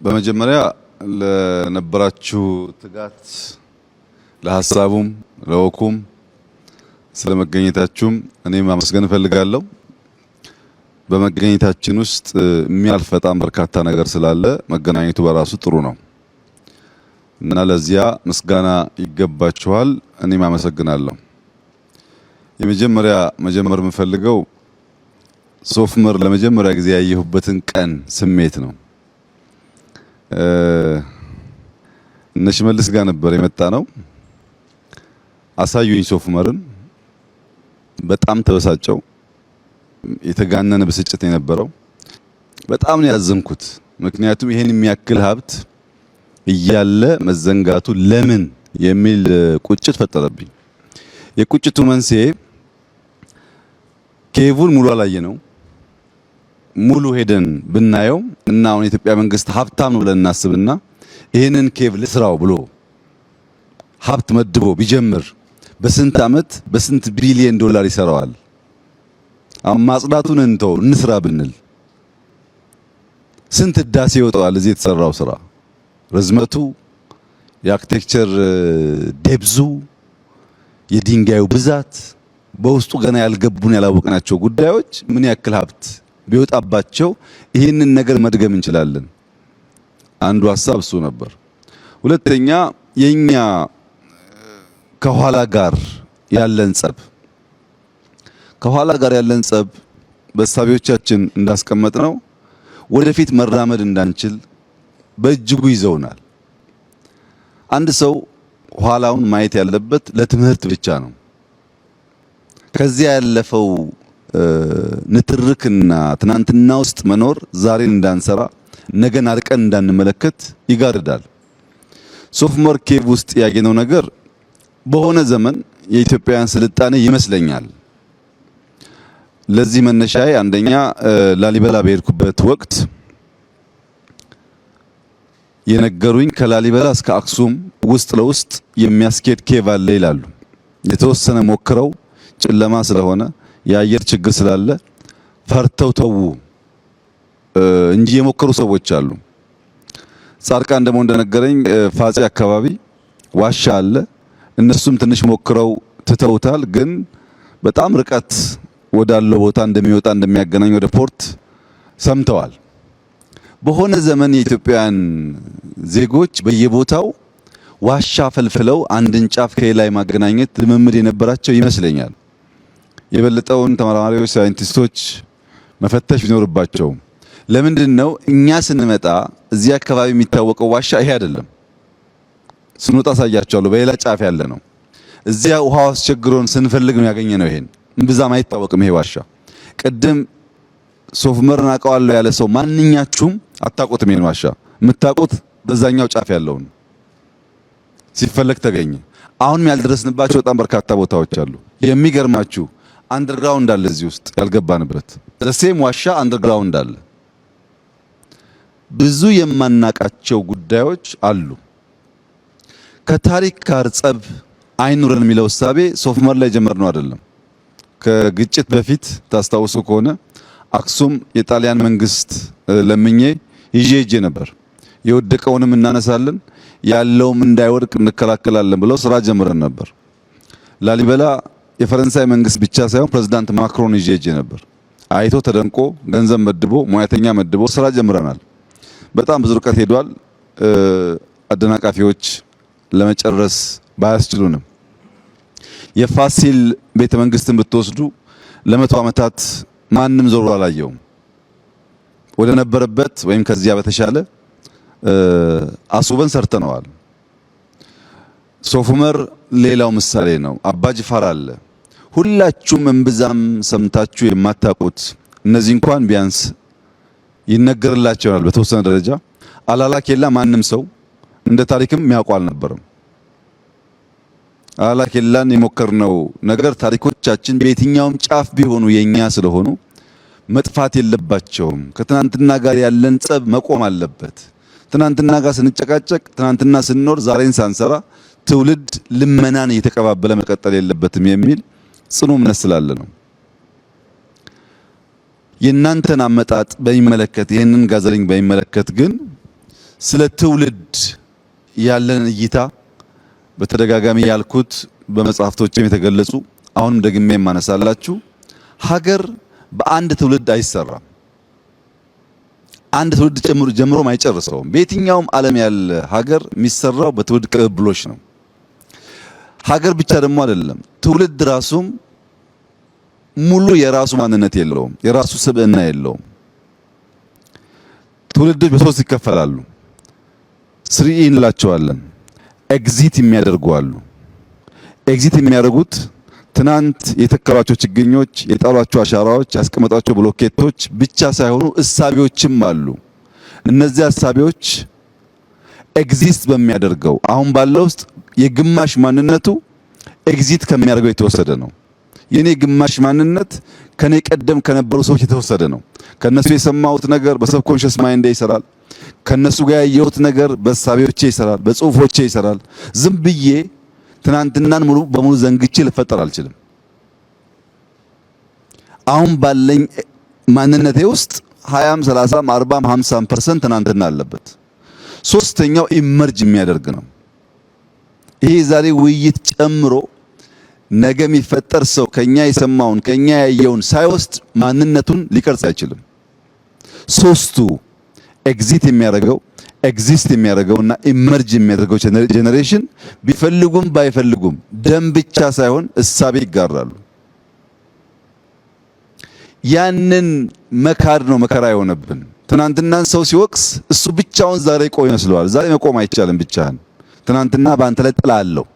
በመጀመሪያ ለነበራችሁ ትጋት ለሐሳቡም ለወኩም ስለመገኘታችሁም እኔም ማመስገን እፈልጋለሁ። በመገኘታችን ውስጥ የሚያልፍ በጣም በርካታ ነገር ስላለ መገናኘቱ በራሱ ጥሩ ነው እና ለዚያ ምስጋና ይገባችኋል። እኔም አመሰግናለሁ። የመጀመሪያ መጀመር የምፈልገው ሶፍ ዑመር ለመጀመሪያ ጊዜ ያየሁበትን ቀን ስሜት ነው። እነ ሽመልስ ጋር ነበር የመጣ ነው። አሳዩኝ ሶፍ ዑመርን። በጣም ተበሳጨው። የተጋነነ ብስጭት የነበረው በጣም ነው ያዘንኩት። ምክንያቱም ይሄን የሚያክል ሀብት እያለ መዘንጋቱ ለምን የሚል ቁጭት ፈጠረብኝ። የቁጭቱ መንስኤ ኬቡን ሙሉ አላየ ነው። ሙሉ ሄደን ብናየው እና አሁን የኢትዮጵያ መንግስት ሀብታም ነው ብለን እናስብና ይሄንን ኬብ ልስራው ብሎ ሀብት መድቦ ቢጀምር በስንት አመት በስንት ቢሊዮን ዶላር ይሰራዋል? ማጽዳቱን እንተው እንስራ ብንል ስንት ዳሴ ይወጣዋል? እዚህ የተሰራው ስራ ርዝመቱ፣ የአርኪቴክቸር ዴብዙ፣ የድንጋዩ ብዛት፣ በውስጡ ገና ያልገቡን ያላወቅናቸው ጉዳዮች ምን ያክል ሀብት ቢወጣባቸው ይህንን ነገር መድገም እንችላለን። አንዱ ሐሳብ እሱ ነበር። ሁለተኛ የኛ ከኋላ ጋር ያለን ጸብ በሳቢዎቻችን እንዳስቀመጥነው ወደፊት መራመድ እንዳንችል በእጅጉ ይዘውናል። አንድ ሰው ኋላውን ማየት ያለበት ለትምህርት ብቻ ነው። ከዚያ ያለፈው ንትርክና ትናንትና ውስጥ መኖር ዛሬን እንዳንሰራ ነገን አርቀን እንዳንመለከት ይጋርዳል። ሶፍ ዑመር ኬቭ ውስጥ ያገኘው ነገር በሆነ ዘመን የኢትዮጵያውያን ስልጣኔ ይመስለኛል። ለዚህ መነሻዬ አንደኛ ላሊበላ በሄድኩበት ወቅት የነገሩኝ ከላሊበላ እስከ አክሱም ውስጥ ለውስጥ የሚያስኬድ ኬቭ አለ ይላሉ። የተወሰነ ሞክረው ጨለማ ስለሆነ የአየር ችግር ስላለ ፈርተው ተው እንጂ የሞከሩ ሰዎች አሉ። ጻድቃን ደግሞ እንደነገረኝ ፋጺ አካባቢ ዋሻ አለ። እነሱም ትንሽ ሞክረው ትተውታል። ግን በጣም ርቀት ወዳለው ቦታ እንደሚወጣ እንደሚያገናኝ ወደ ፖርት ሰምተዋል። በሆነ ዘመን የኢትዮጵያውያን ዜጎች በየቦታው ዋሻ ፈልፍለው አንድን ጫፍ ከላይ ማገናኘት ልምምድ የነበራቸው ይመስለኛል። የበለጠውን ተመራማሪዎች ሳይንቲስቶች መፈተሽ ቢኖርባቸው ለምንድነው እኛ ስንመጣ እዚህ አካባቢ የሚታወቀው ዋሻ ይሄ አይደለም። ስንወጣ ሳያቸዋለሁ በሌላ ጫፍ ያለ ነው። እዚያ ውሃው አስቸግሮን ስንፈልግ ነው ያገኘነው። ይሄን እምብዛም አይታወቅም ይሄ ዋሻ። ቅድም ሶፍ ዑመርን አውቀዋለሁ ያለ ሰው ማንኛችሁም አታውቁትም። ይሄን ዋሻ የምታውቁት በዛኛው ጫፍ ያለውን ሲፈለግ ተገኘ። አሁንም ያልደረስንባቸው በጣም በርካታ ቦታዎች አሉ። የሚገርማችሁ አንደርግራውንድ አለ እዚህ ውስጥ ያልገባንበት ዘሴም ዋሻ አንደርግራውንድ አለ። ብዙ የማናቃቸው ጉዳዮች አሉ። ከታሪክ ጋር ጸብ አይኑረን የሚለው እሳቤ ሶፍ ዑመር ላይ ጀመርነው አይደለም። ከግጭት በፊት ታስታውሱ ከሆነ አክሱም የጣሊያን መንግስት ለምኜ ይዤ ነበር። የወደቀውንም እናነሳለን ያለውም እንዳይወድቅ እንከላከላለን ብለው ስራ ጀምረን ነበር። ላሊበላ የፈረንሳይ መንግስት ብቻ ሳይሆን ፕሬዝዳንት ማክሮን ይዤ ነበር። አይቶ ተደንቆ ገንዘብ መድቦ ሙያተኛ መድቦ ስራ ጀምረናል። በጣም ብዙ ርቀት ሄዷል። አደናቃፊዎች ለመጨረስ ባያስችሉንም የፋሲል ቤተ መንግስትን ብትወስዱ ለመቶ ዓመታት ማንም ዞሮ አላየውም። ወደ ነበረበት ወይም ከዚያ በተሻለ አስውበን ሰርተነዋል። ሶፍ ዑመር ሌላው ምሳሌ ነው። አባ ጅፋር አለ። ሁላችሁም እምብዛም ሰምታችሁ የማታውቁት እነዚህ እንኳን ቢያንስ ይነገርላቸዋል በተወሰነ ደረጃ። አላላ ኬላ ማንም ሰው እንደ ታሪክም የሚያውቁ አልነበረም። አላላ ኬላን የሞከርነው ነገር ታሪኮቻችን በየትኛውም ጫፍ ቢሆኑ የኛ ስለሆኑ መጥፋት የለባቸውም። ከትናንትና ጋር ያለን ጸብ መቆም አለበት። ትናንትና ጋር ስንጨቃጨቅ፣ ትናንትና ስንኖር፣ ዛሬን ሳንሰራ ትውልድ ልመናን እየተቀባበለ መቀጠል የለበትም የሚል ጽኑ እምነት ስላለ ነው። የእናንተን አመጣጥ በሚመለከት ይህንን ጋዘሪንግ በሚመለከት ግን ስለ ትውልድ ያለን እይታ በተደጋጋሚ ያልኩት በመጽሐፍቶችም የተገለጹ አሁንም ደግሜ የማነሳላችሁ ሀገር በአንድ ትውልድ አይሰራም። አንድ ትውልድ ጀምሮ ማይጨርሰውም። በየትኛውም ዓለም ያለ ሀገር የሚሰራው በትውልድ ቅብብሎች ነው። ሀገር ብቻ ደግሞ አይደለም፣ ትውልድ ራሱም ሙሉ የራሱ ማንነት የለውም፣ የራሱ ስብዕና የለውም። ትውልዶች በሶስት ይከፈላሉ። ስሪኢ እንላቸዋለን። ኤግዚት የሚያደርጉ አሉ። ኤግዚት የሚያደርጉት ትናንት የተከሏቸው ችግኞች፣ የጣሏቸው አሻራዎች፣ ያስቀመጧቸው ብሎኬቶች ብቻ ሳይሆኑ እሳቤዎችም አሉ። እነዚህ እሳቤዎች ኤግዚስት በሚያደርገው አሁን ባለው ውስጥ የግማሽ ማንነቱ ኤግዚት ከሚያደርገው የተወሰደ ነው። የኔ ግማሽ ማንነት ከኔ ቀደም ከነበሩ ሰዎች የተወሰደ ነው። ከነሱ የሰማሁት ነገር በሰብኮንሺየስ ማይንዴ ይሰራል። ከነሱ ጋር ያየሁት ነገር በእሳቤዎቼ ይሰራል፣ በጽሁፎቼ ይሰራል። ዝም ብዬ ትናንትናን ሙሉ በሙሉ ዘንግቼ ልፈጠር አልችልም። አሁን ባለኝ ማንነቴ ውስጥ 20፣ 30፣ 40፣ 50% ትናንትና አለበት። ሶስተኛው ኢመርጅ የሚያደርግ ነው። ይሄ ዛሬ ውይይት ጨምሮ ነገ የሚፈጠር ሰው ከኛ የሰማውን ከኛ ያየውን ሳይወስድ ማንነቱን ሊቀርጽ አይችልም። ሶስቱ ኤግዚት የሚያደርገው ኤግዚስት የሚያደርገውና ኢመርጅ የሚያደርገው ጄኔሬሽን ቢፈልጉም ባይፈልጉም ደም ብቻ ሳይሆን እሳቤ ይጋራሉ። ያንን መካድ ነው መከራ የሆነብን። ትናንትናን ሰው ሲወቅስ እሱ ብቻውን ዛሬ ቆይ ይመስለዋል። ዛሬ መቆም አይቻልም ብቻህን። ትናንትና በአንተ ላይ ጥላ አለው።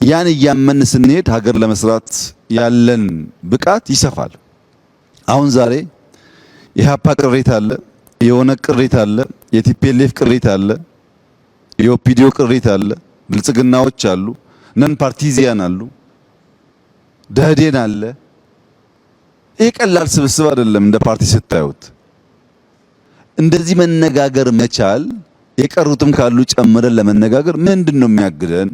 ያን እያመን ስንሄድ ሀገር ለመስራት ያለን ብቃት ይሰፋል። አሁን ዛሬ የኢህአፓ ቅሬታ አለ፣ የኦነግ ቅሬታ አለ፣ የቲፒኤልኤፍ ቅሬታ አለ፣ የኦፒዲዮ ቅሬታ አለ፣ ብልጽግናዎች አሉ፣ ነን ፓርቲዚያን አሉ፣ ደህዴን አለ። ይህ ቀላል ስብስብ አይደለም። እንደ ፓርቲ ስታዩት እንደዚህ መነጋገር መቻል የቀሩትም ካሉ ጨምረን ለመነጋገር ምንድነው የሚያግደን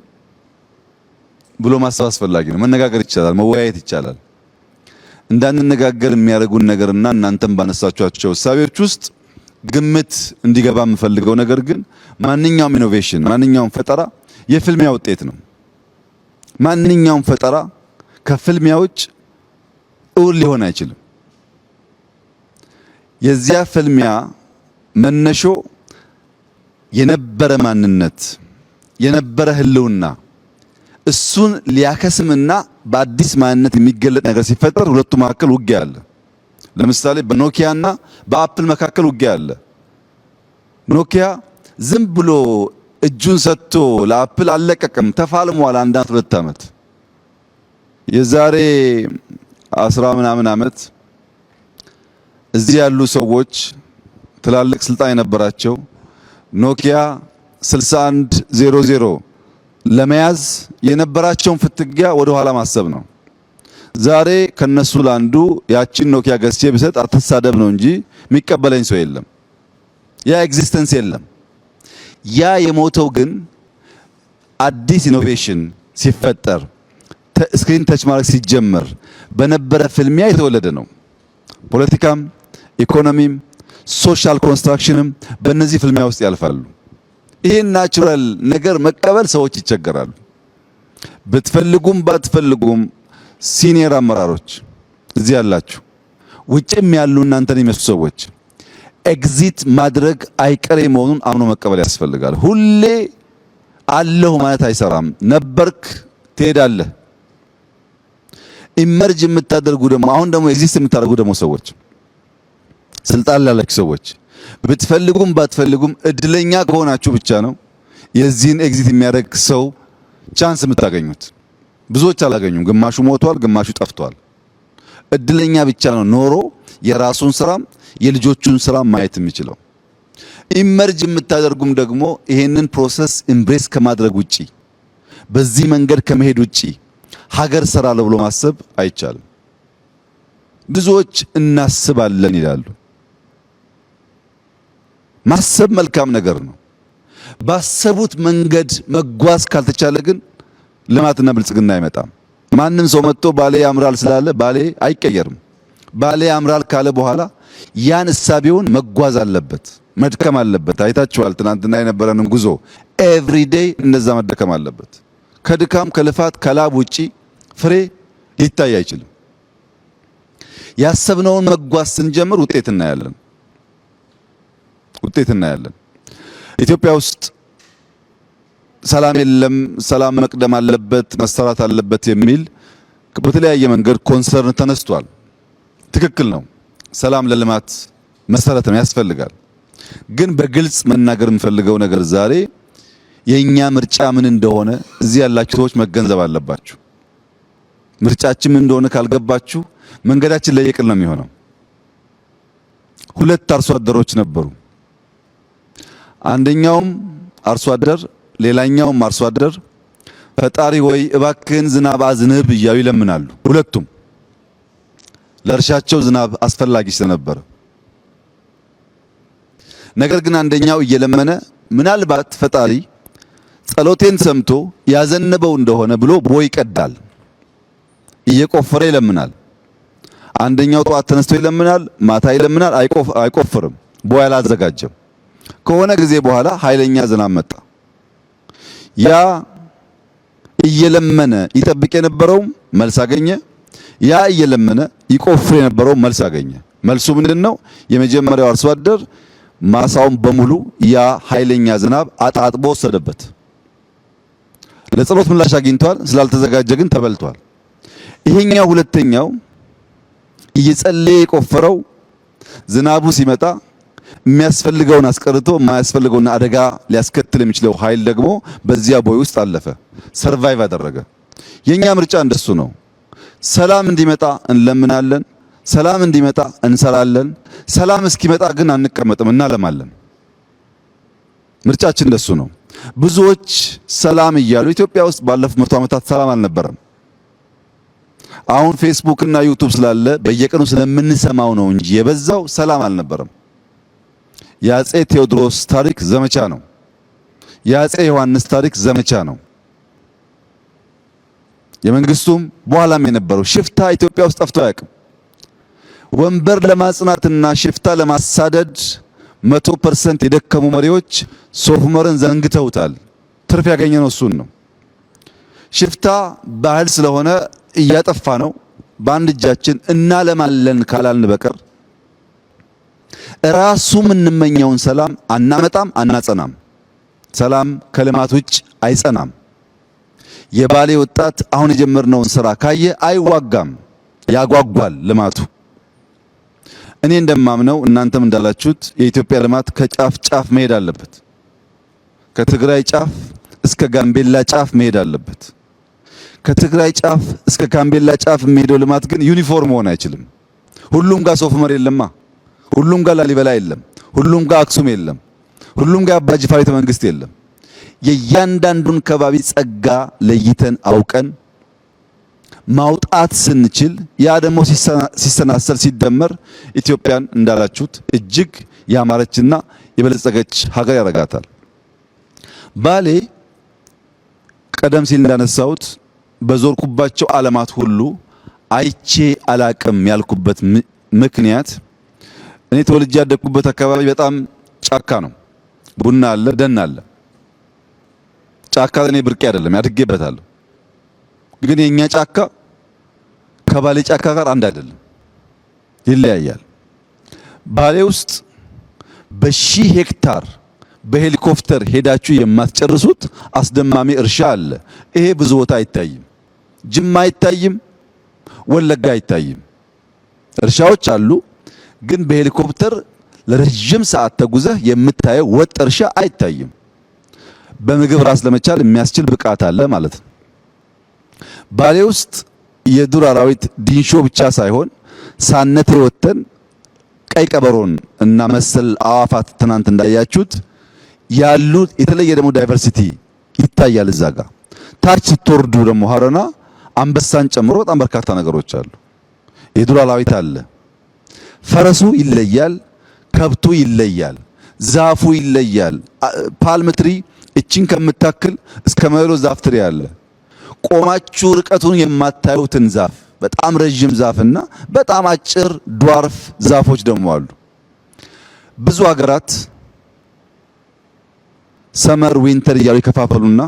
ብሎ ማሰብ አስፈላጊ ነው። መነጋገር ይቻላል፣ መወያየት ይቻላል። እንዳንነጋገር የሚያደርጉን ነገርና እናንተም ባነሳችኋቸው እሳቤዎች ውስጥ ግምት እንዲገባ የምፈልገው ነገር ግን ማንኛውም ኢኖቬሽን፣ ማንኛውም ፈጠራ የፍልሚያ ውጤት ነው። ማንኛውም ፈጠራ ከፍልሚያ ውጭ እውን ሊሆን አይችልም። የዚያ ፍልሚያ መነሾ የነበረ ማንነት፣ የነበረ ህልውና እሱን ሊያከስምና በአዲስ ማንነት የሚገለጥ ነገር ሲፈጠር ሁለቱ መካከል ውጊያ አለ። ለምሳሌ በኖኪያና በአፕል መካከል ውጊያ አለ። ኖኪያ ዝም ብሎ እጁን ሰጥቶ ለአፕል አልለቀቀም፣ ተፋልሟል። አንድ አመት 2 አመት የዛሬ 10 ምናምን አመት እዚህ ያሉ ሰዎች ትላልቅ ስልጣን የነበራቸው ኖኪያ 6100 ለመያዝ የነበራቸውን ፍትጊያ ወደ ኋላ ማሰብ ነው። ዛሬ ከነሱ ላንዱ ያቺን ኖኪያ ገዝቼ ብሰጥ አትሳደብ ነው እንጂ የሚቀበለኝ ሰው የለም። ያ ኤግዚስተንስ የለም። ያ የሞተው ግን አዲስ ኢኖቬሽን ሲፈጠር ስክሪን ተች ማድረግ ሲጀመር በነበረ ፍልሚያ የተወለደ ነው። ፖለቲካም፣ ኢኮኖሚም፣ ሶሻል ኮንስትራክሽንም በእነዚህ ፍልሚያ ውስጥ ያልፋሉ። ይሄን ናቹራል ነገር መቀበል ሰዎች ይቸገራሉ። ብትፈልጉም ባትፈልጉም ሲኒየር አመራሮች እዚህ ያላችሁ፣ ውጭም ያሉ እናንተን የሚመስሉ ሰዎች ኤግዚት ማድረግ አይቀሬ መሆኑን አምኖ መቀበል ያስፈልጋል። ሁሌ አለሁ ማለት አይሰራም። ነበርክ ትሄዳለህ። ኢመርጅ የምታደርጉ ደግሞ አሁን ደግሞ ኤግዚስት የምታደርጉ ደግሞ ሰዎች፣ ስልጣን ላላችሁ ሰዎች ብትፈልጉም ባትፈልጉም እድለኛ ከሆናችሁ ብቻ ነው የዚህን ኤግዚት የሚያደርግ ሰው ቻንስ የምታገኙት። ብዙዎች አላገኙም። ግማሹ ሞቷል፣ ግማሹ ጠፍቷል። እድለኛ ብቻ ነው ኖሮ የራሱን ስራም የልጆቹን ስራ ማየት የሚችለው። ኢመርጅ የምታደርጉም ደግሞ ይሄንን ፕሮሰስ ኢምብሬስ ከማድረግ ውጪ፣ በዚህ መንገድ ከመሄድ ውጪ ሀገር ሰራለሁ ብሎ ማሰብ አይቻልም። ብዙዎች እናስባለን ይላሉ። ማሰብ መልካም ነገር ነው። ባሰቡት መንገድ መጓዝ ካልተቻለ ግን ልማትና ብልጽግና አይመጣም። ማንም ሰው መጥቶ ባሌ ያምራል ስላለ ባሌ አይቀየርም። ባሌ ያምራል ካለ በኋላ ያን እሳቤውን መጓዝ አለበት፣ መድከም አለበት። አይታችኋል ትናንትና የነበረንን ጉዞ ኤቭሪ ዴይ እንደዛ መደከም አለበት። ከድካም ከልፋት ከላብ ውጪ ፍሬ ሊታይ አይችልም። ያሰብነውን መጓዝ ስንጀምር ውጤት እናያለን። ኢትዮጵያ ውስጥ ሰላም የለም፣ ሰላም መቅደም አለበት፣ መሰራት አለበት የሚል በተለያየ መንገድ ኮንሰርን ተነስቷል። ትክክል ነው። ሰላም ለልማት መሰረት ነው፣ ያስፈልጋል። ግን በግልጽ መናገር የምፈልገው ነገር ዛሬ የኛ ምርጫ ምን እንደሆነ እዚህ ያላችሁ ሰዎች መገንዘብ አለባችሁ። ምርጫችን ምን እንደሆነ ካልገባችሁ መንገዳችን ለየቅል ነው የሚሆነው። ሁለት አርሶ አደሮች ነበሩ። አንደኛውም አርሶ አደር ሌላኛውም አርሶ አደር ፈጣሪ ወይ እባክህን ዝናብ አዝንብ እያሉ ይለምናሉ። ሁለቱም ለእርሻቸው ዝናብ አስፈላጊ ስለነበረ፣ ነገር ግን አንደኛው እየለመነ ምናልባት ፈጣሪ ጸሎቴን ሰምቶ ያዘነበው እንደሆነ ብሎ ቦይ ይቀዳል፣ እየቆፈረ ይለምናል። አንደኛው ጠዋት ተነስቶ ይለምናል፣ ማታ ይለምናል፣ አይቆፍርም፣ ቦይ አላዘጋጀም። ከሆነ ጊዜ በኋላ ኃይለኛ ዝናብ መጣ። ያ እየለመነ ይጠብቅ የነበረው መልስ አገኘ። ያ እየለመነ ይቆፍር የነበረው መልስ አገኘ። መልሱ ምንድነው? የመጀመሪያው አርሶ አደር ማሳውን በሙሉ ያ ኃይለኛ ዝናብ አጣጥቦ ወሰደበት። ለጸሎት ምላሽ አግኝቷል፣ ስላልተዘጋጀ ግን ተበልቷል። ይሄኛው ሁለተኛው እየጸለየ የቆፈረው ዝናቡ ሲመጣ የሚያስፈልገውን አስቀርቶ የማያስፈልገውን አደጋ ሊያስከትል የሚችለው ኃይል ደግሞ በዚያ ቦይ ውስጥ አለፈ፣ ሰርቫይቭ አደረገ። የኛ ምርጫ እንደሱ ነው። ሰላም እንዲመጣ እንለምናለን፣ ሰላም እንዲመጣ እንሰራለን። ሰላም እስኪመጣ ግን አንቀመጥም፣ እናለማለን። ምርጫችን እንደሱ ነው። ብዙዎች ሰላም እያሉ ኢትዮጵያ ውስጥ ባለፉት 100 ዓመታት ሰላም አልነበረም። አሁን ፌስቡክ እና ዩቲዩብ ስላለ በየቀኑ ስለምንሰማው ነው እንጂ የበዛው ሰላም አልነበረም። የአፄ ቴዎድሮስ ታሪክ ዘመቻ ነው። የአፄ ዮሐንስ ታሪክ ዘመቻ ነው። የመንግስቱም በኋላም የነበረው ሽፍታ ኢትዮጵያ ውስጥ ጠፍቶ አያውቅም። ወንበር ለማጽናትና ሽፍታ ለማሳደድ 100% የደከሙ መሪዎች ሶፍ ዑመርን ዘንግተውታል። ትርፍ ያገኘነው እሱን ነው። ሽፍታ ባህል ስለሆነ እያጠፋ ነው። በአንድ እጃችን እናለማለን ካላልን በቀር ራሱ የምንመኘውን ሰላም አናመጣም፣ አናጸናም። ሰላም ከልማት ውጭ አይጸናም። የባሌ ወጣት አሁን የጀመርነውን ስራ ካየ አይዋጋም፣ ያጓጓል ልማቱ። እኔ እንደማምነው እናንተም እንዳላችሁት የኢትዮጵያ ልማት ከጫፍ ጫፍ መሄድ አለበት። ከትግራይ ጫፍ እስከ ጋምቤላ ጫፍ መሄድ አለበት። ከትግራይ ጫፍ እስከ ጋምቤላ ጫፍ የሚሄደው ልማት ግን ዩኒፎርም መሆን አይችልም። ሁሉም ጋር ሶፍ ዑመር የለማ፣ ሁሉም ጋር ላሊበላ የለም፣ ሁሉም ጋር አክሱም የለም፣ ሁሉም ጋር አባጅፋር ቤተ መንግስት የለም። የእያንዳንዱን ከባቢ ጸጋ ለይተን አውቀን ማውጣት ስንችል ያ ደግሞ ሲሰናሰል ሲደመር ኢትዮጵያን እንዳላችሁት እጅግ ያማረችና የበለጸገች ሀገር ያደርጋታል። ባሌ ቀደም ሲል እንዳነሳሁት በዞርኩባቸው ዓለማት ሁሉ አይቼ አላቅም ያልኩበት ምክንያት እኔ ተወልጄ ያደግኩበት አካባቢ በጣም ጫካ ነው። ቡና አለ፣ ደን አለ። ጫካ ለኔ ብርቄ አይደለም፣ ያድጌበታለሁ። ግን የኛ ጫካ ከባሌ ጫካ ጋር አንድ አይደለም፣ ይለያያል። ባሌ ውስጥ በሺህ ሄክታር በሄሊኮፕተር ሄዳችሁ የማትጨርሱት አስደማሚ እርሻ አለ። ይሄ ብዙ ቦታ አይታይም። ጅማ አይታይም፣ ወለጋ አይታይም። እርሻዎች አሉ፣ ግን በሄሊኮፕተር ለረጅም ሰዓት ተጉዘህ የምታየው ወጥ እርሻ አይታይም። በምግብ ራስ ለመቻል የሚያስችል ብቃት አለ ማለት ነው። ባሌ ውስጥ የዱር አራዊት ዲንሾ ብቻ ሳይሆን ሳነቴ ወተን ቀይ ቀበሮን እና መሰል አዋፋት ትናንት እንዳያችሁት ያሉ የተለየ ደግሞ ዳይቨርሲቲ ይታያል። እዛ ጋር ታች ስትወርዱ ደግሞ ሀረና አንበሳን ጨምሮ በጣም በርካታ ነገሮች አሉ። የዱር አራዊት አለ። ፈረሱ ይለያል፣ ከብቱ ይለያል፣ ዛፉ ይለያል። ፓልም ትሪ እቺን ከምታክል እስከ መሎ ዛፍ ትሪ አለ። ቆማችሁ ርቀቱን የማታዩትን ዛፍ በጣም ረጅም ዛፍና በጣም አጭር ድዋርፍ ዛፎች ደግሞ አሉ። ብዙ ሀገራት ሰመር ዊንተር እያሉ ይከፋፈሉና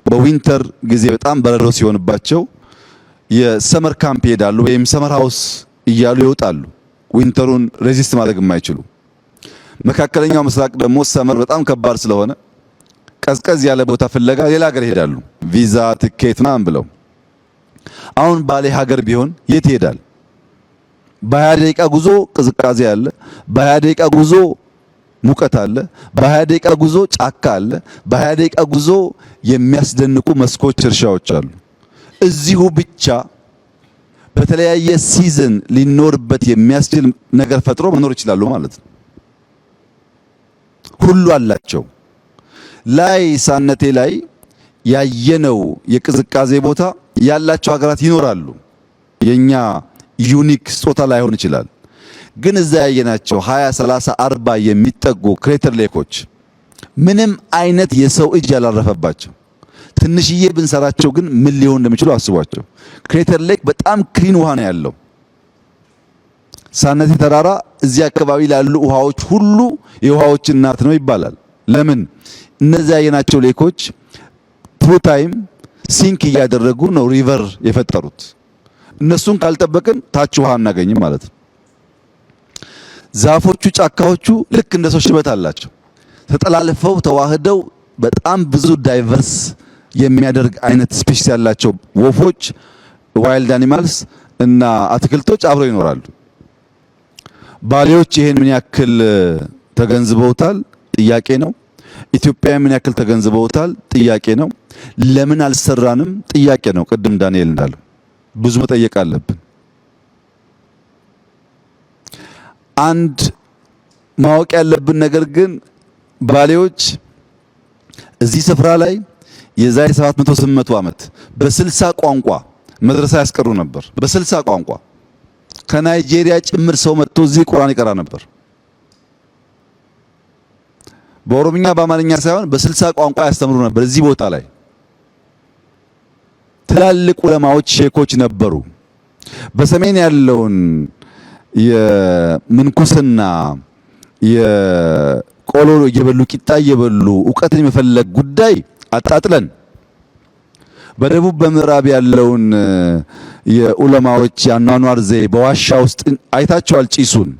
በዊንተር ጊዜ በጣም በረዶ ሲሆንባቸው የሰመር ካምፕ ይሄዳሉ ወይም ሰመር ሃውስ እያሉ ይወጣሉ፣ ዊንተሩን ሬዚስት ማድረግ የማይችሉ። መካከለኛው ምስራቅ ደግሞ ሰመር በጣም ከባድ ስለሆነ ቀዝቀዝ ያለ ቦታ ፍለጋ ሌላ ሀገር ይሄዳሉ፣ ቪዛ ትኬት ምናምን ብለው። አሁን ባሌ ሀገር ቢሆን የት ይሄዳል? በ20 ደቂቃ ጉዞ ቅዝቃዜ አለ፣ በ20 ደቂቃ ጉዞ ሙቀት አለ፣ በ20 ደቂቃ ጉዞ ጫካ አለ፣ በ20 ደቂቃ ጉዞ የሚያስደንቁ መስኮች፣ እርሻዎች አሉ። እዚሁ ብቻ በተለያየ ሲዝን ሊኖርበት የሚያስችል ነገር ፈጥሮ መኖር ይችላሉ ማለት ነው። ሁሉ አላቸው። ላይ ሳነቴ ላይ ያየነው የቅዝቃዜ ቦታ ያላቸው ሀገራት ይኖራሉ። የኛ ዩኒክ ስጦታ ላይሆን ይችላል። ግን እዛ ያየናቸው 20 30 40 የሚጠጉ ክሬተር ሌኮች ምንም አይነት የሰው እጅ ያላረፈባቸው ትንሽዬ ብንሰራቸው ግን ምን ሊሆን እንደሚችሉ አስቧቸው። ክሬተር ሌክ በጣም ክሊን ውሃ ነው ያለው። ሳነቴ ተራራ እዚህ አካባቢ ላሉ ውሃዎች ሁሉ የውሃዎች እናት ነው ይባላል። ለምን? እነዚያ ያየናቸው ሌኮች ትሩ ታይም ሲንክ እያደረጉ ነው ሪቨር የፈጠሩት። እነሱን ካልጠበቅን ታች ውሃ አናገኝም ማለት ነው። ዛፎቹ፣ ጫካዎቹ ልክ እንደ ሰው ሽበት አላቸው። ተጠላልፈው ተዋህደው በጣም ብዙ ዳይቨርስ የሚያደርግ አይነት ስፔሺስ ያላቸው ወፎች፣ ዋይልድ አኒማልስ እና አትክልቶች አብረው ይኖራሉ። ባሌዎች ይሄን ምን ያክል ተገንዝበውታል? ጥያቄ ነው። ኢትዮጵያ ምን ያክል ተገንዝበውታል? ጥያቄ ነው። ለምን አልሰራንም? ጥያቄ ነው። ቅድም ዳንኤል እንዳለው ብዙ መጠየቅ አለብን። አንድ ማወቅ ያለብን ነገር ግን ባሌዎች እዚህ ስፍራ ላይ የዛሬ 700 800 ዓመት በ60 ቋንቋ መድረሳ ያስቀሩ ነበር። በ60 ቋንቋ ከናይጄሪያ ጭምር ሰው መጥቶ እዚህ ቁርአን ይቀራ ነበር። በኦሮምኛ በአማርኛ ሳይሆን በ60 ቋንቋ ያስተምሩ ነበር። እዚህ ቦታ ላይ ትላልቅ ዑለማዎች፣ ሼኮች ነበሩ። በሰሜን ያለውን የምንኩስና የቆሎ እየበሉ ቂጣ እየበሉ ዕውቀትን የመፈለግ ጉዳይ አጣጥለን በደቡብ በምዕራብ ያለውን የዑለማዎች ያኗኗር ዘይ በዋሻ ውስጥ አይታቸዋል። ጪሱን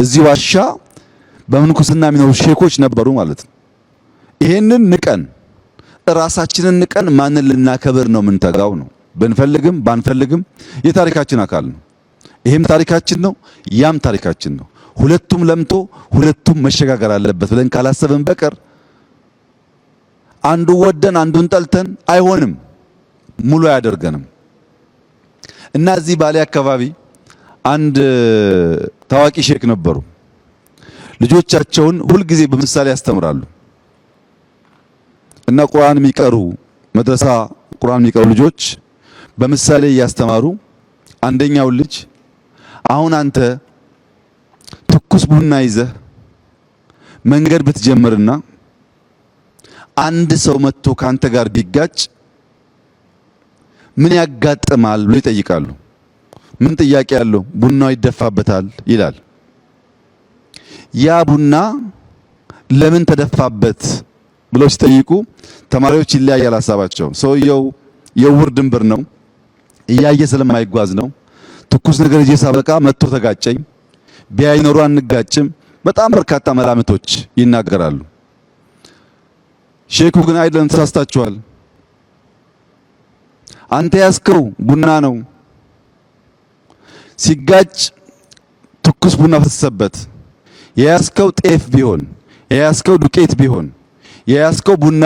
እዚህ ዋሻ በምንኩስና የሚኖሩ ሼኮች ነበሩ ማለት ነው። ይሄንን ንቀን ራሳችንን ንቀን ማንን ልናከብር ነው የምንተጋው? ነው ብንፈልግም ባንፈልግም የታሪካችን አካል ነው። ይሄም ታሪካችን ነው፣ ያም ታሪካችን ነው። ሁለቱም ለምቶ ሁለቱም መሸጋገር አለበት ብለን ካላሰብን በቀር አንዱ ወደን አንዱን ጠልተን አይሆንም፣ ሙሉ አያደርገንም። እና እዚህ ባሌ አካባቢ አንድ ታዋቂ ሼክ ነበሩ። ልጆቻቸውን ሁልጊዜ በምሳሌ ያስተምራሉ። እና ቁርአን የሚቀሩ መድረሳ ቁርአን የሚቀሩ ልጆች በምሳሌ እያስተማሩ አንደኛው ልጅ አሁን አንተ ትኩስ ቡና ይዘህ መንገድ ብትጀምርና አንድ ሰው መጥቶ ካንተ ጋር ቢጋጭ ምን ያጋጥማል ብሎ ይጠይቃሉ። ምን ጥያቄ ያለው? ቡናው ይደፋበታል ይላል። ያ ቡና ለምን ተደፋበት ብለው ሲጠይቁ ተማሪዎች ይለያያል ሀሳባቸው። ሰውየው የውር ድንብር ነው፣ እያየ ስለማይጓዝ ነው። ትኩስ ነገር ይዤ ሳበቃ መጥቶ ተጋጨኝ፣ ቢያይ ኖሮ አንጋጭም። በጣም በርካታ መላምቶች ይናገራሉ። ሼኩ ግን አይደለም፣ ተሳስታችኋል። አንተ ያስከው ቡና ነው፣ ሲጋጭ ትኩስ ቡና ፈሰሰበት። የያስከው ጤፍ ቢሆን፣ የያስከው ዱቄት ቢሆን፣ የያስከው ቡና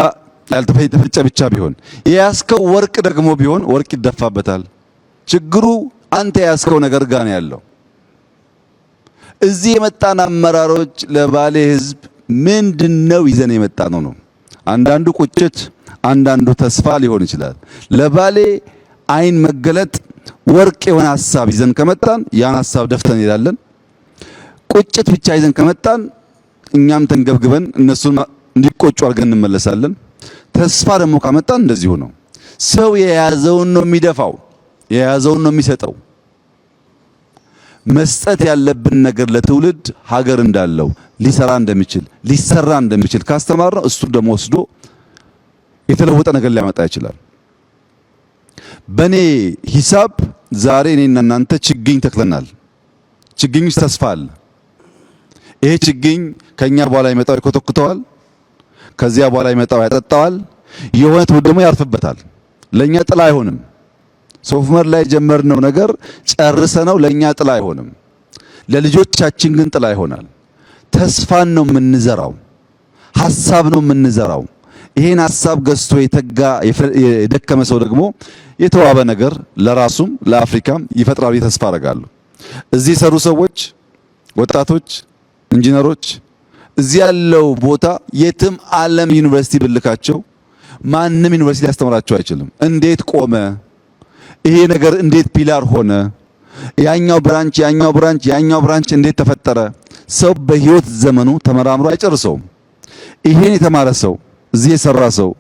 ያልተፈጨ ብቻ ቢሆን፣ የያስከው ወርቅ ደግሞ ቢሆን ወርቅ ይደፋበታል። ችግሩ አንተ የያስከው ነገር ጋር ነው ያለው። እዚህ የመጣን አመራሮች ለባሌ ህዝብ ምንድነው ይዘን የመጣ ነው? አንዳንዱ ቁጭት፣ አንዳንዱ ተስፋ ሊሆን ይችላል። ለባሌ አይን መገለጥ ወርቅ የሆነ ሐሳብ ይዘን ከመጣን ያን ሐሳብ ደፍተን እንሄዳለን። ቁጭት ብቻ ይዘን ከመጣን እኛም ተንገብግበን እነሱን እንዲቆጩ አድርገን እንመለሳለን። ተስፋ ደግሞ ካመጣን እንደዚሁ ነው። ሰው የያዘውን ነው የሚደፋው፣ የያዘውን ነው የሚሰጠው። መስጠት ያለብን ነገር ለትውልድ ሀገር እንዳለው ሊሰራ እንደሚችል ሊሰራ እንደሚችል ካስተማርነው እሱ ደግሞ ወስዶ የተለወጠ ነገር ሊያመጣ ይችላል። በኔ ሂሳብ ዛሬ እኔና እናንተ ችግኝ ተክለናል። ችግኝ ተስፋ አለ። ይሄ ችግኝ ከኛ በኋላ ይመጣው ይኮተኩተዋል፣ ከዚያ በኋላ ይመጣው ያጠጣዋል፣ የሆነ ትውልድ ደግሞ ያርፍበታል። ለኛ ጥላ አይሆንም። ሶፍ ዑመር ላይ ጀመርነው ነገር ጨርሰነው ለኛ ጥላ አይሆንም፣ ለልጆቻችን ግን ጥላ ይሆናል። ተስፋን ነው የምንዘራው፣ ሐሳብ ነው የምንዘራው። ይሄን ሐሳብ ገዝቶ የተጋ የደከመ ሰው ደግሞ የተዋበ ነገር ለራሱም ለአፍሪካም ይፈጥራል ተስፋ አደርጋለሁ። እዚህ የሰሩ ሰዎች፣ ወጣቶች፣ ኢንጂነሮች እዚህ ያለው ቦታ የትም ዓለም ዩኒቨርሲቲ ብልካቸው ማንም ዩኒቨርሲቲ ሊያስተምራቸው አይችልም። እንዴት ቆመ ይሄ ነገር፣ እንዴት ፒላር ሆነ፣ ያኛው ብራንች እንዴት ተፈጠረ? ሰው በህይወት ዘመኑ ተመራምሮ አይጨርሰውም። ይሄን የተማረ ሰው እዚህ የሰራ ሰው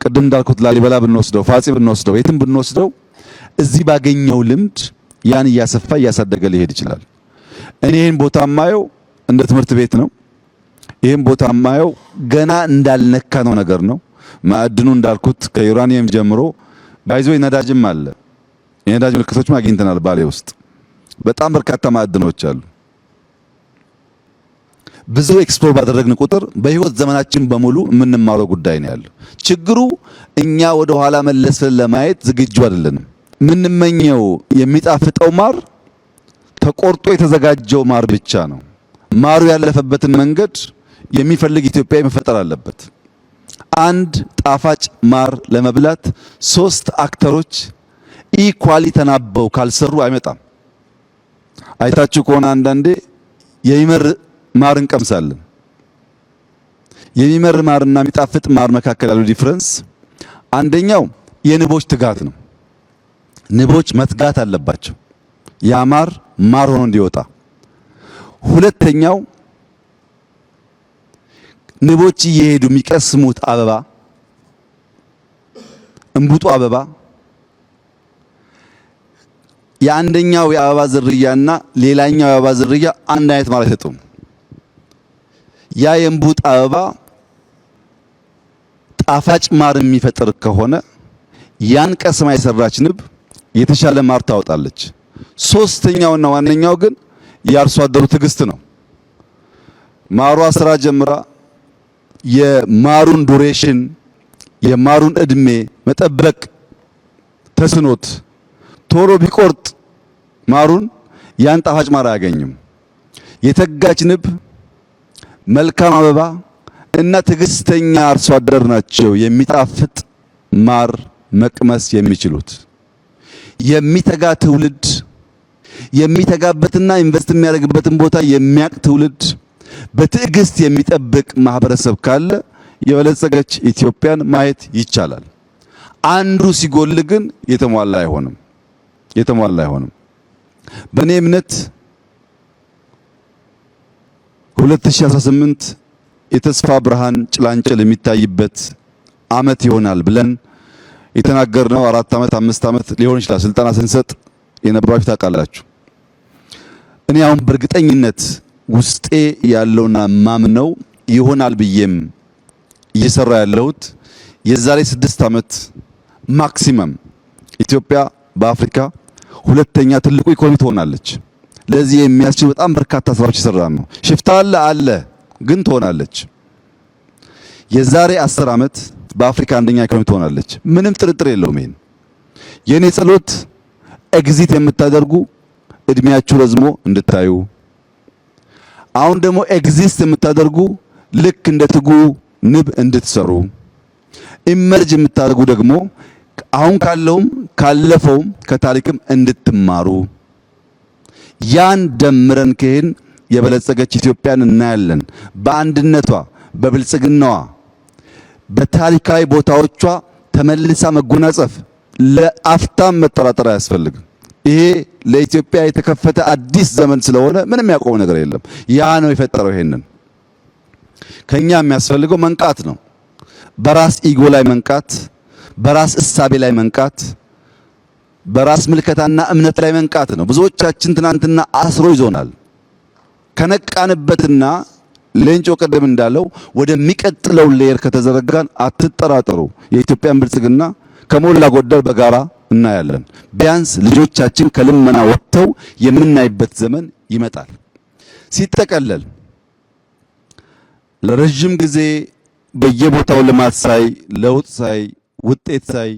ቅድም እንዳልኩት ላሊበላ ብንወስደው ፋጺ ብንወስደው የትም ብንወስደው እዚህ ባገኘው ልምድ ያን እያሰፋ እያሳደገ ሊሄድ ይችላል። እኔ ይሄን ቦታ ማየው እንደ ትምህርት ቤት ነው። ይሄን ቦታ ማየው ገና እንዳልነካ ነው ነገር ነው። ማዕድኑ እንዳልኩት ከዩራኒየም ጀምሮ ባይዞ ነዳጅም አለ። የነዳጅ ምልክቶችም አግኝተናል። ባሌ ውስጥ በጣም በርካታ ማዕድኖች አሉ። ብዙ ኤክስፕሎር ባደረግን ቁጥር በህይወት ዘመናችን በሙሉ የምንማረው ጉዳይ ነው ያለው። ችግሩ እኛ ወደ ኋላ መለስን ለማየት ዝግጁ አይደለንም። የምንመኘው የሚጣፍጠው ማር ተቆርጦ የተዘጋጀው ማር ብቻ ነው። ማሩ ያለፈበትን መንገድ የሚፈልግ ኢትዮጵያዊ መፈጠር አለበት። አንድ ጣፋጭ ማር ለመብላት 3 አክተሮች ኢኳሊ ተናበው ካልሰሩ አይመጣም። አይታችሁ ከሆነ አንዳንዴ የሚመር ማር እንቀምሳለን። የሚመር ማርና የሚጣፍጥ ማር መካከል ያለው ዲፈረንስ አንደኛው የንቦች ትጋት ነው። ንቦች መትጋት አለባቸው ያ ማር ሆኖ እንዲወጣ። ሁለተኛው ንቦች እየሄዱ የሚቀስሙት አበባ እንቡጡ አበባ የአንደኛው የአበባ ዝርያና ሌላኛው የአበባ ዝርያ አንድ አይነት ማር አይሰጡም። ያ የእንቡጥ አበባ ጣፋጭ ማር የሚፈጥር ከሆነ ያን ቀስማ የሰራች ንብ የተሻለ ማር ታወጣለች። ሶስተኛውና ዋነኛው ግን የአርሶ አደሩ ትዕግስት ነው። ማሯ ስራ ጀምራ የማሩን ዱሬሽን የማሩን እድሜ መጠበቅ ተስኖት ቶሎ ቢቆርጥ ማሩን ያን ጣፋጭ ማር አያገኝም። የተጋች ንብ፣ መልካም አበባ እና ትዕግስተኛ አርሶ አደር ናቸው የሚጣፍጥ ማር መቅመስ የሚችሉት። የሚተጋ ትውልድ የሚተጋበትና ኢንቨስት የሚያደርግበትን ቦታ የሚያቅ ትውልድ በትዕግስት የሚጠብቅ ማህበረሰብ ካለ የበለጸገች ኢትዮጵያን ማየት ይቻላል። አንዱ ሲጎል ግን የተሟላ አይሆንም። በእኔ እምነት 2018 የተስፋ ብርሃን ጭላንጭል የሚታይበት አመት ይሆናል ብለን የተናገርነው 4 ዓመት 5 ዓመት ሊሆን ይችላል። ስልጠና ስንሰጥ የነበራችሁ ታውቃላችሁ። እኔ አሁን በእርግጠኝነት ውስጤ ያለውና ማምነው ይሆናል ብዬም እየሰራ ያለሁት የዛሬ 6 ዓመት ማክሲመም ኢትዮጵያ በአፍሪካ ሁለተኛ ትልቁ ኢኮኖሚ ትሆናለች። ለዚህ የሚያስችል በጣም በርካታ ስራዎች ይሰራሉ ነው። ሽፍታ አለ ግን ትሆናለች። የዛሬ 10 ዓመት በአፍሪካ አንደኛ ኢኮኖሚ ትሆናለች። ምንም ጥርጥር የለውም። ይሄን የኔ ጸሎት ኤግዚት የምታደርጉ እድሜያችሁ ረዝሞ እንድታዩ፣ አሁን ደግሞ ኤግዚስት የምታደርጉ ልክ እንደ ትጉ ንብ እንድትሰሩ፣ ኢመርጅ የምታደርጉ ደግሞ አሁን ካለውም ካለፈውም ከታሪክም እንድትማሩ፣ ያን ደምረን ከሄን የበለጸገች ኢትዮጵያን እናያለን። በአንድነቷ በብልጽግናዋ በታሪካዊ ቦታዎቿ ተመልሳ መጎናጸፍ ለአፍታም መጠራጠር አያስፈልግም። ይሄ ለኢትዮጵያ የተከፈተ አዲስ ዘመን ስለሆነ ምንም ያቆመ ነገር የለም። ያ ነው የፈጠረው። ይሄንን ከኛ የሚያስፈልገው መንቃት ነው። በራስ ኢጎ ላይ መንቃት፣ በራስ እሳቤ ላይ መንቃት፣ በራስ ምልከታና እምነት ላይ መንቃት ነው። ብዙዎቻችን ትናንትና አስሮ ይዞናል። ከነቃንበትና ሌንጮ ቀደም እንዳለው ወደሚቀጥለው ሌየር ከተዘረጋን አትጠራጠሩ፣ የኢትዮጵያን ብልጽግና ከሞላ ጎደል በጋራ እናያለን። ቢያንስ ልጆቻችን ከልመና ወጥተው የምናይበት ዘመን ይመጣል። ሲጠቀለል ለረጅም ጊዜ በየቦታው ልማት ሳይ፣ ለውጥ ሳይ፣ ውጤት ሳይ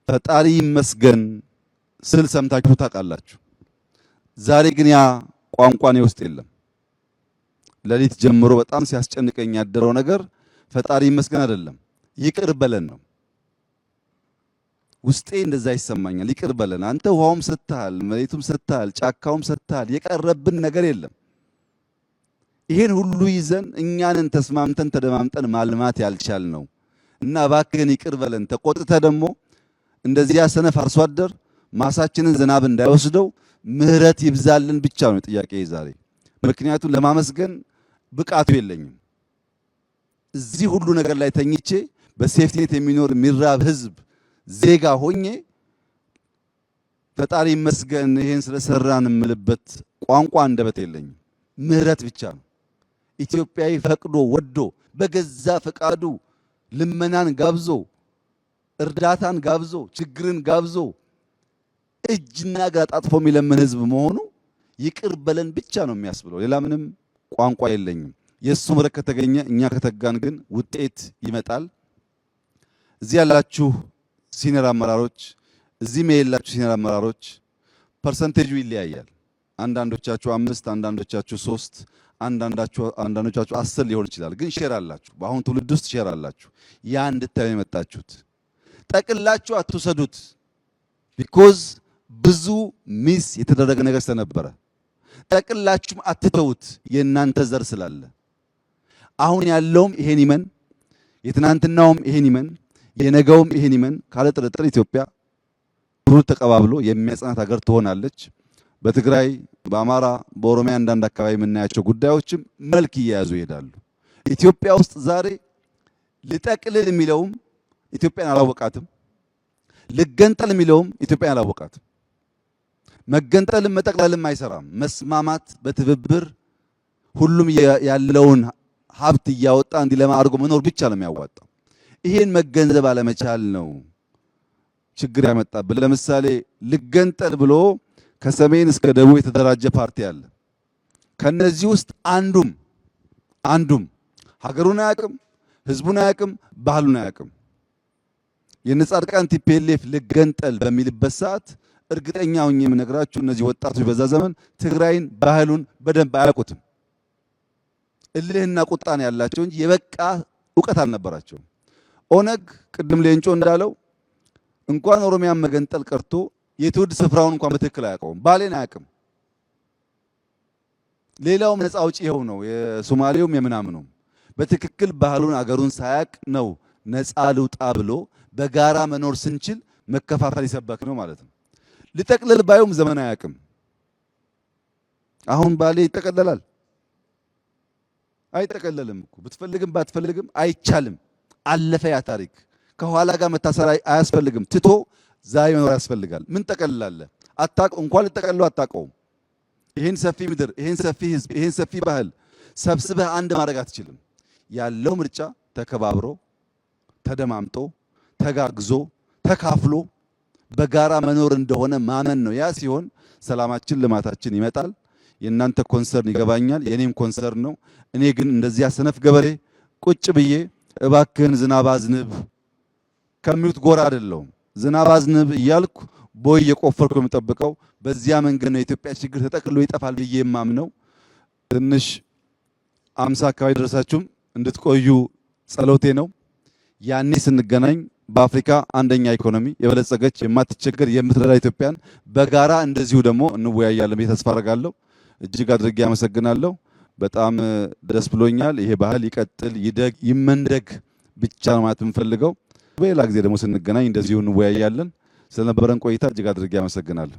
ፈጣሪ ይመስገን ስል ሰምታችሁ ታውቃላችሁ። ዛሬ ግን ያ ቋንቋ እኔ ውስጥ የለም። ሌሊት ጀምሮ በጣም ሲያስጨንቀኝ ያደረው ነገር ፈጣሪ ይመስገን አይደለም፣ ይቅር በለን ነው። ውስጤ እንደዛ ይሰማኛል። ይቅር በለን አንተ ውሃውም ሰጥተሃል፣ መሬቱም ሰጥተሃል፣ ጫካውም ሰጥተሃል፣ የቀረብን ነገር የለም። ይሄን ሁሉ ይዘን እኛንን ተስማምተን ተደማምጠን ማልማት ያልቻል ነው እና እባክህን ይቅር በለን። ተቆጥተ ደግሞ እንደዚያ ሰነፍ አርሶ አደር ማሳችንን ዝናብ እንዳይወስደው ምህረት ይብዛልን ብቻ ነው ጥያቄ ዛሬ። ምክንያቱም ለማመስገን ብቃቱ የለኝም። እዚህ ሁሉ ነገር ላይ ተኝቼ በሴፍቲኔት የሚኖር የሚራብ ህዝብ ዜጋ ሆኜ ፈጣሪ ይመስገን ይሄን ስለሰራን የምልበት ቋንቋ አንደበት የለኝም። ምህረት ብቻ ነው። ኢትዮጵያዊ ፈቅዶ ወዶ በገዛ ፈቃዱ ልመናን ጋብዞ እርዳታን ጋብዞ ችግርን ጋብዞ እጅና እግር አጣጥፎ የሚለምን ህዝብ መሆኑ ይቅር በለን ብቻ ነው የሚያስብለው። ሌላ ምንም ቋንቋ የለኝም። የሱ ምሕረት ከተገኘ እኛ ከተጋን ግን ውጤት ይመጣል። እዚህ ያላችሁ ሲኒየር አመራሮች፣ እዚህም የሌላችሁ ሲኒየር አመራሮች ፐርሰንቴጁ ይለያያል። አንዳንዶቻችሁ 5፣ አንዳንዶቻችሁ 3፣ አንዳንዶቻችሁ 10 ሊሆን ይችላል። ግን ሼር አላችሁ። በአሁን ትውልድ ውስጥ ሼር አላችሁ። ያ እንድታዩ የመጣችሁት ጠቅላችሁ አትውሰዱት። ቢኮዝ ብዙ ሚስ የተደረገ ነገር ስለነበረ ጠቅላችሁም አትተውት። የእናንተ ዘር ስላለ አሁን ያለውም ይሄን ይመን፣ የትናንትናውም ይሄን ይመን፣ የነገውም ይሄን ይመን። ካለ ጥርጥር ኢትዮጵያ ብሩህ ተቀባብሎ የሚያጸናት ሀገር ትሆናለች። በትግራይ፣ በአማራ፣ በኦሮሚያ አንዳንድ አካባቢ የምናያቸው ጉዳዮችም መልክ እየያዙ ይሄዳሉ። ኢትዮጵያ ውስጥ ዛሬ ልጠቅልል የሚለውም ኢትዮጵያን አላወቃትም፣ ልገንጠል የሚለውም ኢትዮጵያን አላወቃትም። መገንጠልም መጠቅለልም አይሰራም። መስማማት፣ በትብብር ሁሉም ያለውን ሀብት እያወጣ እንዲለማ አድርጎ መኖር ብቻ ነው የሚያዋጣው። ይሄን መገንዘብ አለመቻል ነው ችግር ያመጣብን። ለምሳሌ ልገንጠል ብሎ ከሰሜን እስከ ደቡብ የተደራጀ ፓርቲ አለ። ከነዚህ ውስጥ አንዱም ሀገሩን አያውቅም፣ ህዝቡን አያውቅም፣ ባህሉን አያውቅም። የነጻድቃን ቲፒኤልኤፍ ልገንጠል በሚልበት ሰዓት እርግጠኛ ሆኜ የምነግራችሁ እነዚህ ወጣቶች በዛ ዘመን ትግራይን ባህሉን በደንብ አያውቁትም። እልህና ቁጣን ያላቸው እንጂ የበቃ እውቀት አልነበራቸውም። ኦነግ ቅድም ሌንጮ እንዳለው እንኳን ኦሮሚያን መገንጠል ቀርቶ የትውልድ ስፍራውን እንኳን በትክክል አያውቀውም። ባሌን አያውቅም። ሌላውም ነፃ አውጪ ይኸው ነው፣ የሶማሌውም የምናምኑም በትክክል ባህሉን አገሩን ሳያውቅ ነው ነፃ ልውጣ ብሎ በጋራ መኖር ስንችል መከፋፈል ይሰበክ ነው ማለት ነው። ልጠቅልል ባዩም ዘመን አያውቅም። አሁን ባሌ ይጠቀለላል? አይጠቀለልም እኮ ብትፈልግም ባትፈልግም አይቻልም። አለፈ ያ ታሪክ። ከኋላ ጋር መታሰር አያስፈልግም። ትቶ ዛሬ መኖር ያስፈልጋል። ምን ጠቀልላለህ? አታውቀው። እንኳን ልጠቀልለው አታውቀውም። ይሄን ሰፊ ምድር፣ ይሄን ሰፊ ህዝብ፣ ይሄን ሰፊ ባህል ሰብስበህ አንድ ማድረግ አትችልም። ያለው ምርጫ ተከባብሮ ተደማምጦ ተጋግዞ ተካፍሎ በጋራ መኖር እንደሆነ ማመን ነው። ያ ሲሆን ሰላማችን፣ ልማታችን ይመጣል። የእናንተ ኮንሰርን ይገባኛል፣ የኔም ኮንሰርን ነው። እኔ ግን እንደዚያ ሰነፍ ገበሬ ቁጭ ብዬ እባክህን ዝናብ አዝንብ ከሚሉት ጎራ አይደለሁም። ዝናብ አዝንብ እያልኩ ቦይ የቆፈርኩ የምጠብቀው በዚያ መንገድ ነው። የኢትዮጵያ ችግር ተጠቅልሎ ይጠፋል ብዬ የማምነው። ትንሽ 50 አካባቢ ደረሳችሁም እንድትቆዩ ጸሎቴ ነው። ያኔ ስንገናኝ በአፍሪካ አንደኛ ኢኮኖሚ የበለጸገች የማትቸገር የምትረዳ ኢትዮጵያን በጋራ እንደዚሁ ደግሞ እንወያያለን ብዬ ተስፋ አደርጋለሁ። እጅግ አድርጌ አመሰግናለሁ። በጣም ደስ ብሎኛል። ይሄ ባህል ይቀጥል፣ ይደግ፣ ይመንደግ ብቻ ነው ማለት የምፈልገው። በሌላ ጊዜ ደግሞ ስንገናኝ እንደዚሁ እንወያያለን። ስለነበረን ቆይታ እጅግ አድርጌ አመሰግናለሁ።